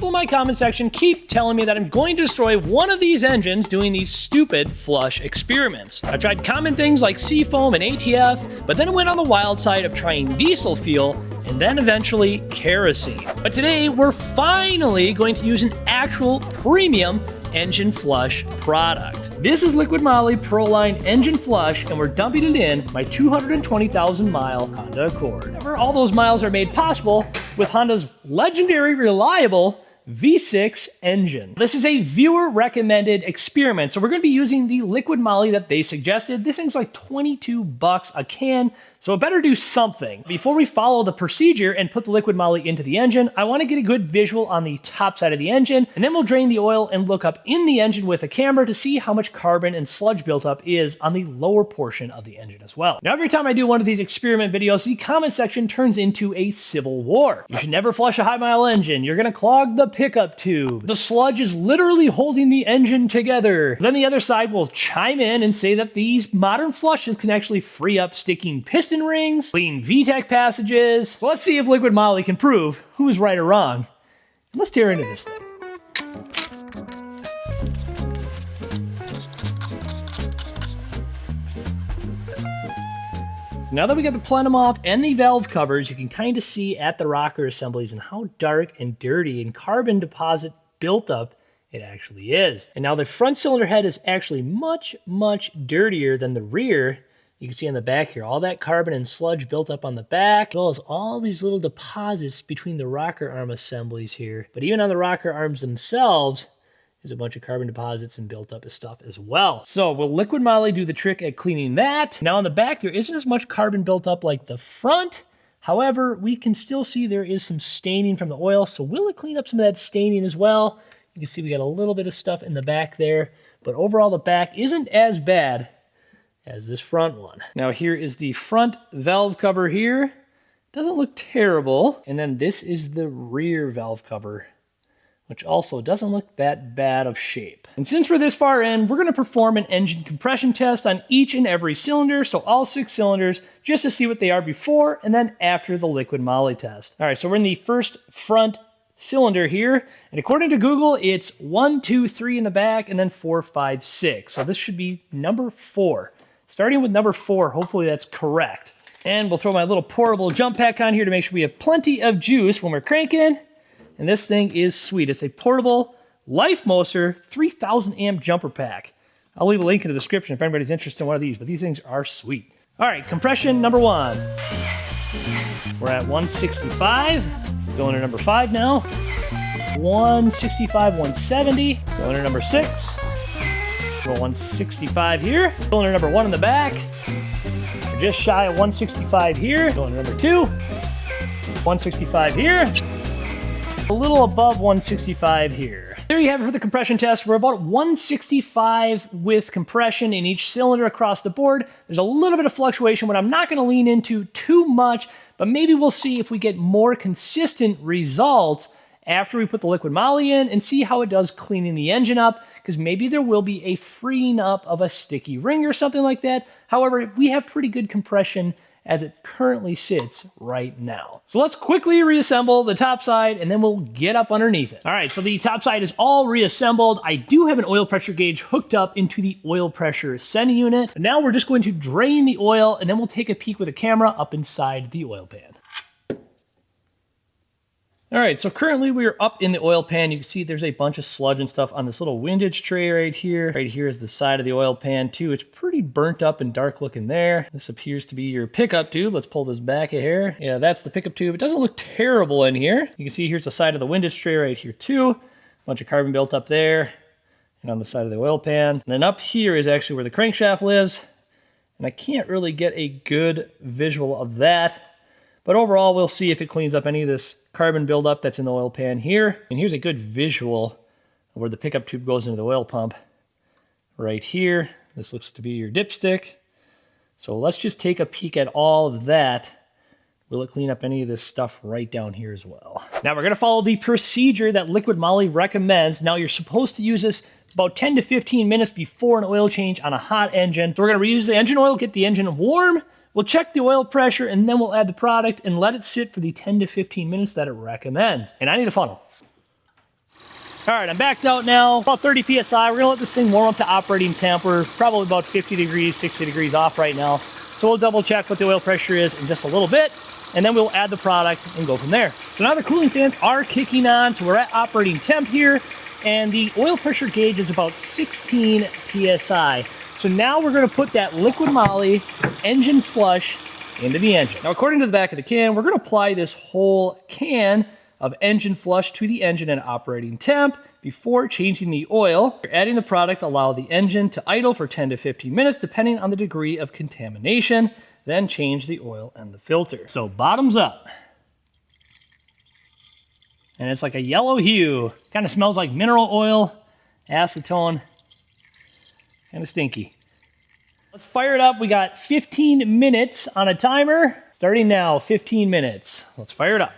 people in my comment section keep telling me that I'm going to destroy one of these engines doing these stupid flush experiments. I've tried common things like seafoam and ATF, but then I went on the wild side of trying diesel fuel and then eventually kerosene. But today we're finally going to use an actual premium engine flush product. This is Liqui Moly Proline Engine Flush, and we're dumping it in my 220,000 mile Honda Accord. Remember, all those miles are made possible with Honda's legendary reliable V6 engine. This is a viewer recommended experiment, so we're going to be using the Liqui Moly that they suggested. This thing's like 22 bucks a can, so it better do something. Before we follow the procedure and put the Liqui Moly into the engine, I want to get a good visual on the top side of the engine, and then we'll drain the oil and look up in the engine with a camera to see how much carbon and sludge buildup is on the lower portion of the engine as well. Now, every time I do one of these experiment videos, the comment section turns into a civil war. You should never flush a high mile engine. You're going to clog the pickup tube. The sludge is literally holding the engine together. Then the other side will chime in and say that these modern flushes can actually free up sticking piston rings, clean VTEC passages. So let's see if Liqui Moly can prove who is right or wrong. Let's tear into this thing. So now that we got the plenum off and the valve covers, you can kind of see at the rocker assemblies and how dark and dirty and carbon deposit built up it actually is. And now the front cylinder head is actually much, much dirtier than the rear. You can see on the back here, all that carbon and sludge built up on the back, as well as all these little deposits between the rocker arm assemblies here. But even on the rocker arms themselves, there's a bunch of carbon deposits and built up stuff as well. So will Liqui Moly do the trick at cleaning that? Now on the back, there isn't as much carbon built up like the front. However, we can still see there is some staining from the oil. So will it clean up some of that staining as well? You can see we got a little bit of stuff in the back there, but overall the back isn't as bad as this front one. Now here is the front valve cover here. Doesn't look terrible. And then this is the rear valve cover, which also doesn't look that bad of shape. And since we're this far in, we're going to perform an engine compression test on each and every cylinder, so all 6 cylinders, just to see what they are before and then after the Liqui Moly test. All right, so we're in the first front cylinder here, and according to Google, it's 1, 2, 3 in the back, and then 4, 5, 6. So this should be number 4. Starting with number 4, hopefully that's correct. And we'll throw my little portable jump pack on here to make sure we have plenty of juice when we're cranking. And this thing is sweet. It's a portable Life Moser 3000 amp jumper pack. I'll leave a link in the description if anybody's interested in one of these, but these things are sweet. All right, compression number 1. We're at 165. Cylinder number 5 now. 165, 170. Cylinder number 6. 165 here. Cylinder number 1 in the back. We're just shy of 165 here. Cylinder number 2. 165 here. A little above 165 here. There you have it for the compression test. We're about 165 with compression in each cylinder across the board. There's a little bit of fluctuation, what I'm not going to lean into too much, but maybe we'll see if we get more consistent results after we put the Liqui Moly in and see how it does cleaning the engine up, because maybe there will be a freeing up of a sticky ring or something like that. However, we have pretty good compression as it currently sits right now. So let's quickly reassemble the top side and then we'll get up underneath it. All right, so the top side is all reassembled. I do have an oil pressure gauge hooked up into the oil pressure sending unit. And now we're just going to drain the oil and then we'll take a peek with a camera up inside the oil pan. All right, so currently we are up in the oil pan. You can see there's a bunch of sludge and stuff on this little windage tray right here. Right here is the side of the oil pan too. It's pretty burnt up and dark looking there. This appears to be your pickup tube. Let's pull this back here. Yeah, that's the pickup tube. It doesn't look terrible in here. You can see here's the side of the windage tray right here too. A bunch of carbon built up there and on the side of the oil pan. And then up here is actually where the crankshaft lives. And I can't really get a good visual of that. But overall, we'll see if it cleans up any of this carbon buildup that's in the oil pan here. And here's a good visual of where the pickup tube goes into the oil pump. Right here, this looks to be your dipstick. So let's just take a peek at all of that. Will it clean up any of this stuff right down here as well? Now we're gonna follow the procedure that Liqui Moly recommends. Now you're supposed to use this about 10 to 15 minutes before an oil change on a hot engine. So we're gonna reuse the engine oil, get the engine warm. We'll check the oil pressure and then we'll add the product and let it sit for the 10 to 15 minutes that it recommends. And I need a funnel. All right, I'm backed out now, about 30 PSI. We're gonna let this thing warm up to operating temp. We're probably about 50 degrees, 60 degrees off right now. So we'll double check what the oil pressure is in just a little bit, and then we'll add the product and go from there. So now the cooling fans are kicking on, so we're at operating temp here, and the oil pressure gauge is about 16 PSI. So now we're gonna put that Liqui Moly engine flush into the engine. Now, according to the back of the can, we're gonna apply this whole can of engine flush to the engine at operating temp before changing the oil. Adding the product allow the engine to idle for 10 to 15 minutes depending on the degree of contamination, then change the oil and the filter. So bottoms up. And it's like a yellow hue. Kind of smells like mineral oil, acetone, kind of stinky. Let's fire it up. We got 15 minutes on a timer. Starting now, 15 minutes. Let's fire it up.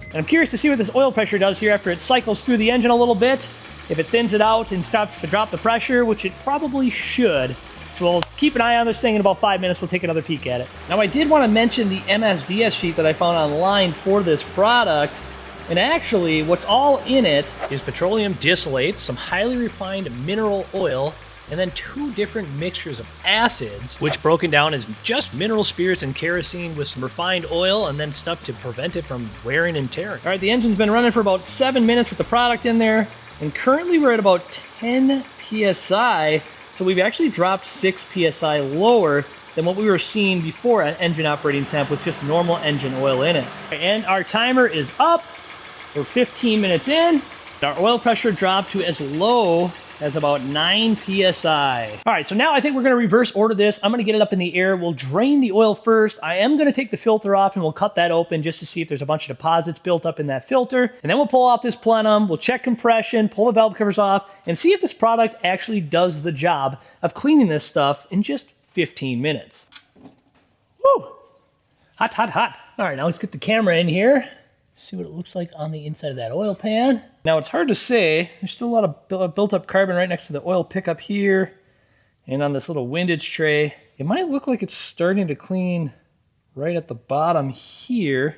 And I'm curious to see what this oil pressure does here after it cycles through the engine a little bit. If it thins it out and stops to drop the pressure, which it probably should. So we'll keep an eye on this thing. In about 5 minutes, we'll take another peek at it. Now, I did want to mention the MSDS sheet that I found online for this product. And actually, what's all in it is petroleum distillates, some highly refined mineral oil, and then 2 different mixtures of acids, which broken down as just mineral spirits and kerosene with some refined oil and then stuff to prevent it from wearing and tearing. All right, the engine's been running for about 7 minutes with the product in there, and currently we're at about 10 PSI, so we've actually dropped 6 PSI lower than what we were seeing before at engine operating temp with just normal engine oil in it. And our timer is up. We're 15 minutes in. Our oil pressure dropped to as low as about 9 PSI. All right, so now I think we're gonna reverse order this. I'm gonna get it up in the air. We'll drain the oil first. I am gonna take the filter off and we'll cut that open just to see if there's a bunch of deposits built up in that filter. And then we'll pull off this plenum, we'll check compression, pull the valve covers off, and see if this product actually does the job of cleaning this stuff in just 15 minutes. Woo! Hot, hot, hot. All right, now let's get the camera in here. See what it looks like on the inside of that oil pan. Now, it's hard to say. There's still a lot of built up carbon right next to the oil pickup here and on this little windage tray. It might look like it's starting to clean right at the bottom here.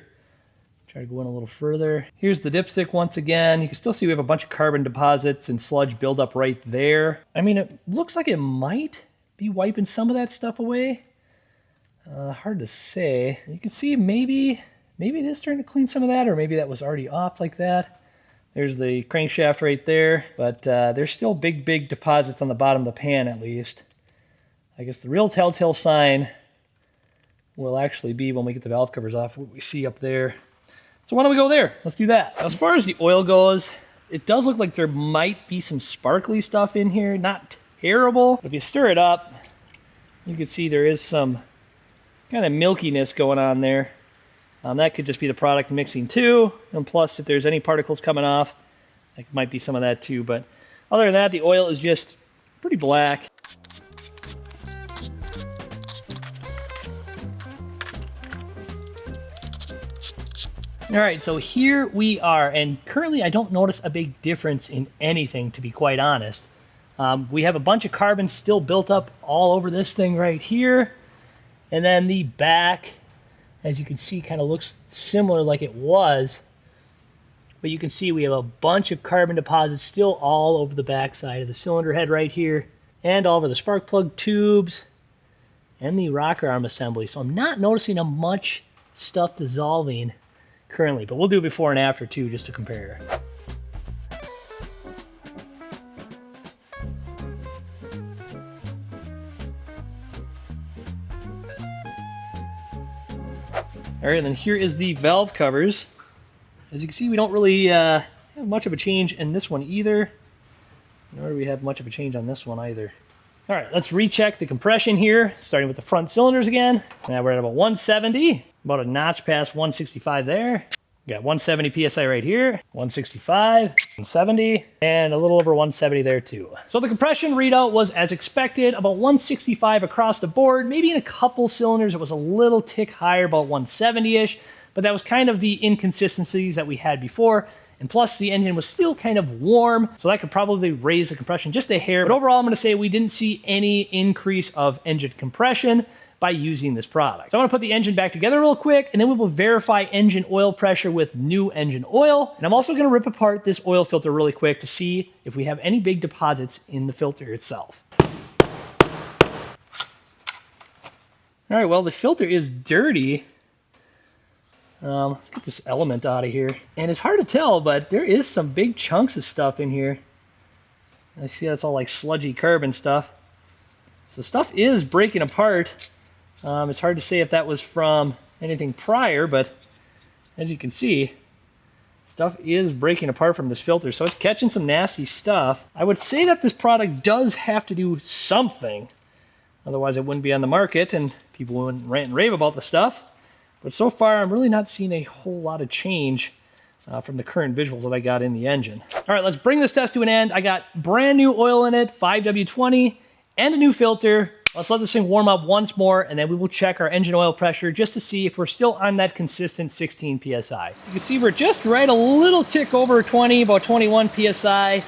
Try to go in a little further. Here's the dipstick once again. You can still see we have a bunch of carbon deposits and sludge buildup right there. I mean, it looks like it might be wiping some of that stuff away. Hard to say. You can see maybe it is starting to clean some of that, or maybe that was already off like that. There's the crankshaft right there, but there's still big deposits on the bottom of the pan at least. I guess the real telltale sign will actually be when we get the valve covers off, what we see up there. So why don't we go there? Let's do that. As far as the oil goes, it does look like there might be some sparkly stuff in here. Not terrible. If you stir it up, you can see there is some kind of milkiness going on there. That could just be the product mixing too, and plus if there's any particles coming off, it might be some of that too, but other than that, the oil is just pretty black. All right, so here we are, and currently I don't notice a big difference in anything, to be quite honest. We have a bunch of carbon still built up all over this thing right here, and then the back, as you can see, kind of looks similar like it was. But you can see we have a bunch of carbon deposits still all over the backside of the cylinder head right here, and all over the spark plug tubes and the rocker arm assembly. So I'm not noticing much stuff dissolving currently, but we'll do before and after too, just to compare. All right, and then here is the valve covers. As you can see, we don't really have much of a change in this one either, nor do we have much of a change on this one either. All right, let's recheck the compression here, starting with the front cylinders again. Now we're at about 170, about a notch past 165 there. Got 170 PSI right here, 165, 170, and a little over 170 there too. So the compression readout was as expected, about 165 across the board. Maybe in a couple cylinders it was a little tick higher, about 170-ish, but that was kind of the inconsistencies that we had before. And plus the engine was still kind of warm, so that could probably raise the compression just a hair. But overall, I'm gonna say we didn't see any increase of engine compression. by using this product. So I'm gonna put the engine back together real quick, and then we will verify engine oil pressure with new engine oil. And I'm also gonna rip apart this oil filter really quick to see if we have any big deposits in the filter itself. All right, well, the filter is dirty. Let's get this element out of here. And it's hard to tell, but there is some big chunks of stuff in here. I see that's all like sludgy carbon stuff. So stuff is breaking apart. It's hard to say if that was from anything prior, but as you can see, stuff is breaking apart from this filter. So it's catching some nasty stuff. I would say that this product does have to do something. Otherwise, it wouldn't be on the market and people wouldn't rant and rave about the stuff. But so far, I'm really not seeing a whole lot of change from the current visuals that I got in the engine. All right, let's bring this test to an end. I got brand new oil in it, 5W20, and a new filter. Let's let this thing warm up once more, and then we will check our engine oil pressure just to see if we're still on that consistent 16 PSI. You can see we're just right a little tick over 20, about 21 PSI.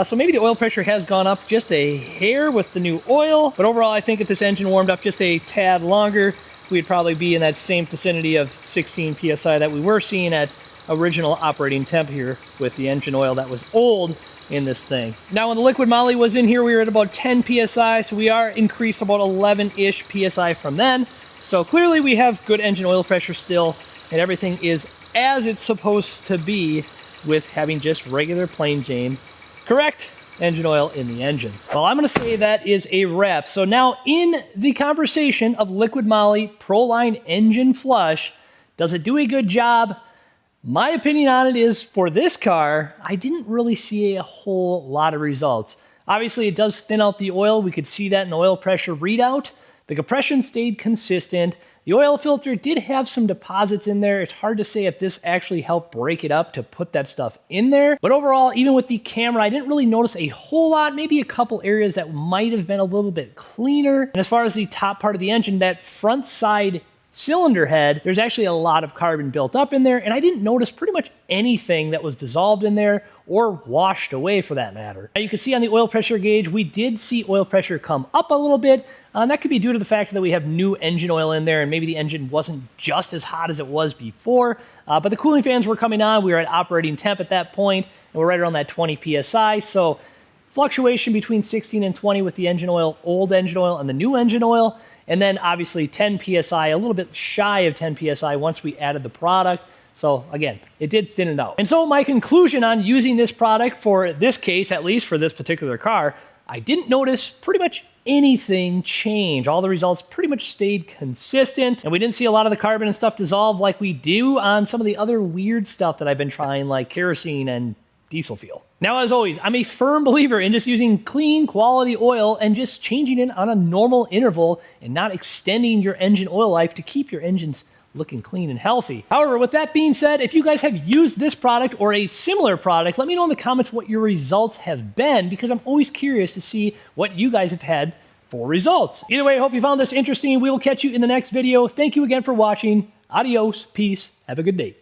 So maybe the oil pressure has gone up just a hair with the new oil, but overall I think if this engine warmed up just a tad longer, we'd probably be in that same vicinity of 16 PSI that we were seeing at original operating temp here with the engine oil that was old in this thing. Now when the Liqui Moly was in here, we were at about 10 PSI, so we are increased about 11-ish PSI from then. So clearly we have good engine oil pressure still, and everything is as it's supposed to be with having just regular plain Jane correct engine oil in the engine. Well, I'm going to say that is a wrap. So now in the conversation of Liqui Moly Proline Engine Flush, does it do a good job? My opinion on it is for this car, I didn't really see a whole lot of results. Obviously, it does thin out the oil. We could see that in the oil pressure readout. The compression stayed consistent. The oil filter did have some deposits in there. It's hard to say if this actually helped break it up to put that stuff in there. But overall, even with the camera, I didn't really notice a whole lot, maybe a couple areas that might have been a little bit cleaner. And as far as the top part of the engine, that front side cylinder head, there's actually a lot of carbon built up in there, and I didn't notice pretty much anything that was dissolved in there or washed away for that matter. Now you can see on the oil pressure gauge, we did see oil pressure come up a little bit. That could be due to the fact that we have new engine oil in there and maybe the engine wasn't just as hot as it was before, but the cooling fans were coming on. We were at operating temp at that point, and we're right around that 20 PSI, so fluctuation between 16 and 20 with the engine oil, old engine oil, and the new engine oil. And then obviously 10 PSI, a little bit shy of 10 PSI once we added the product. So again, it did thin it out. And so my conclusion on using this product for this case, at least for this particular car, I didn't notice pretty much anything change. All the results pretty much stayed consistent, and we didn't see a lot of the carbon and stuff dissolve like we do on some of the other weird stuff that I've been trying, like kerosene and diesel fuel. Now, as always, I'm a firm believer in just using clean, quality oil and just changing it on a normal interval and not extending your engine oil life to keep your engines looking clean and healthy. However, with that being said, if you guys have used this product or a similar product, let me know in the comments what your results have been, because I'm always curious to see what you guys have had for results. Either way, I hope you found this interesting. We will catch you in the next video. Thank you again for watching. Adios, peace, have a good day.